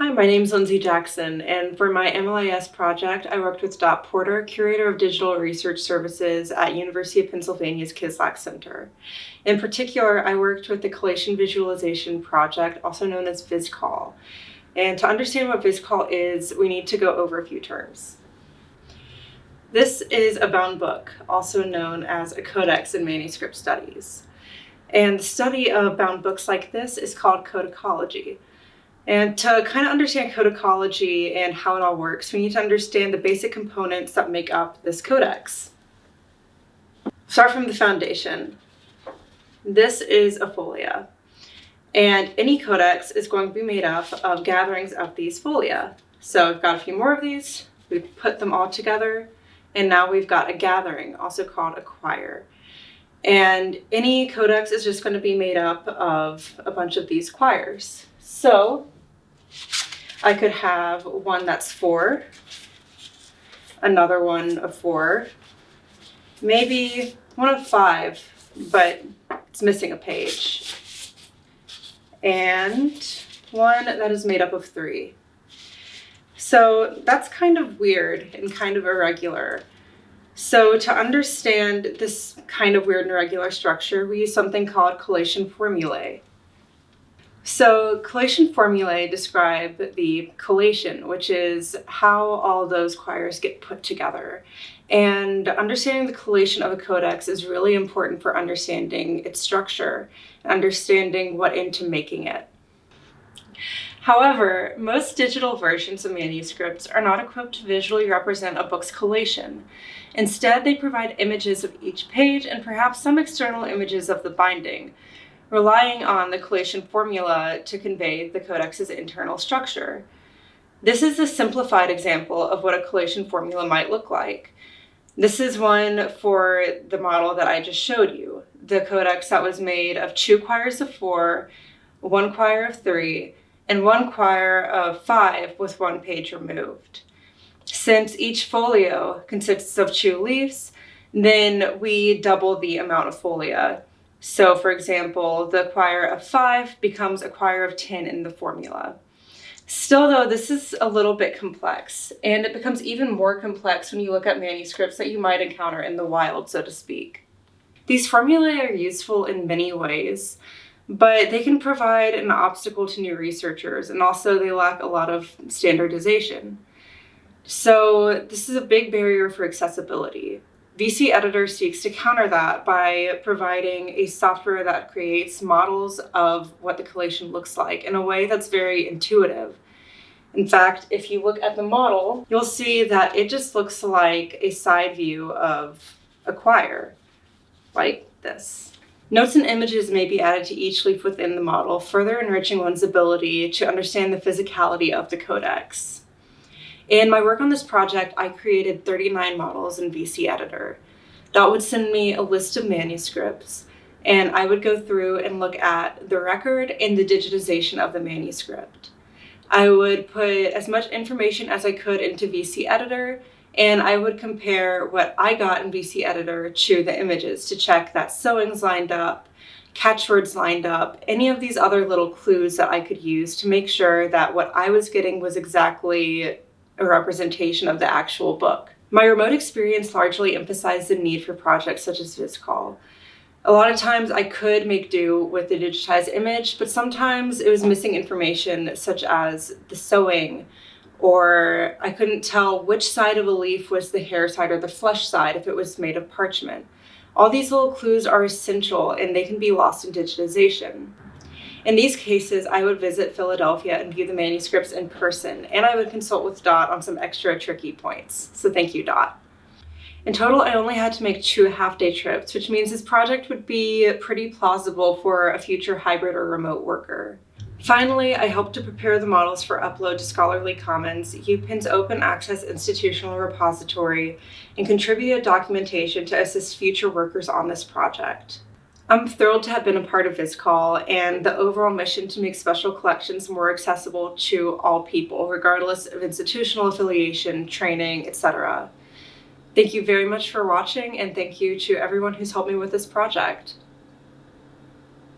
Hi, my name is Lindsey Jackson, and for my MLIS project, I worked with Dot Porter, Curator of Digital Research Services at University of Pennsylvania's Kislak Center. In particular, I worked with the Collation Visualization Project, also known as VisCall. And to understand what VisCall is, we need to go over a few terms. This is a bound book, also known as a codex in manuscript studies. And the study of bound books like this is called codicology. And to kind of understand codicology and how it all works, we need to understand the basic components that make up this codex. Start from the foundation. This is a folia, and any codex is going to be made up of gatherings of these folia. So we've got a few more of these, we've put them all together, and now we've got a gathering, also called a choir. And any codex is just going to be made up of a bunch of these choirs. So I could have one that's 4, another one of 4, maybe one of 5, but it's missing a page, and one that is made up of 3. So that's kind of weird and kind of irregular. So to understand this kind of weird and irregular structure, we use something called collation formulae. So collation formulae describe the collation, which is how all those choirs get put together. And understanding the collation of a codex is really important for understanding its structure, and understanding what into making it. However, most digital versions of manuscripts are not equipped to visually represent a book's collation. Instead, they provide images of each page and perhaps some external images of the binding, relying on the collation formula to convey the codex's internal structure. This is a simplified example of what a collation formula might look like. This is one for the model that I just showed you, the codex that was made of 2 choirs of 4, 1 choir of 3, and 1 choir of 5 with 1 page removed. Since each folio consists of 2 leaves, then we double the amount of folia. So for example, the choir of 5 becomes a choir of 10 in the formula. Still though, this is a little bit complex, and it becomes even more complex when you look at manuscripts that you might encounter in the wild, so to speak. These formulae are useful in many ways, but they can provide an obstacle to new researchers, and also they lack a lot of standardization. So this is a big barrier for accessibility. VC Editor seeks to counter that by providing a software that creates models of what the collation looks like in a way that's very intuitive. In fact, if you look at the model, you'll see that it just looks like a side view of a choir, like this. Notes and images may be added to each leaf within the model, further enriching one's ability to understand the physicality of the codex. In my work on this project, I created 39 models in VC Editor. Dot would send me a list of manuscripts, and I would go through and look at the record and the digitization of the manuscript. I would put as much information as I could into VC Editor, and I would compare what I got in VC Editor to the images to check that sewings lined up, catchwords lined up, any of these other little clues that I could use to make sure that what I was getting was exactly a representation of the actual book. My remote experience largely emphasized the need for projects such as VisCall. A lot of times I could make do with the digitized image, but sometimes it was missing information such as the sewing, or I couldn't tell which side of a leaf was the hair side or the flesh side if it was made of parchment. All these little clues are essential, and they can be lost in digitization. In these cases, I would visit Philadelphia and view the manuscripts in person, and I would consult with Dot on some extra tricky points. So thank you, Dot. In total, I only had to make 2 half-day trips, which means this project would be pretty plausible for a future hybrid or remote worker. Finally, I helped to prepare the models for upload to Scholarly Commons, UPenn's open access institutional repository, and contributed documentation to assist future workers on this project. I'm thrilled to have been a part of VisCall and the overall mission to make special collections more accessible to all people, regardless of institutional affiliation, training, etc. Thank you very much for watching, and thank you to everyone who's helped me with this project.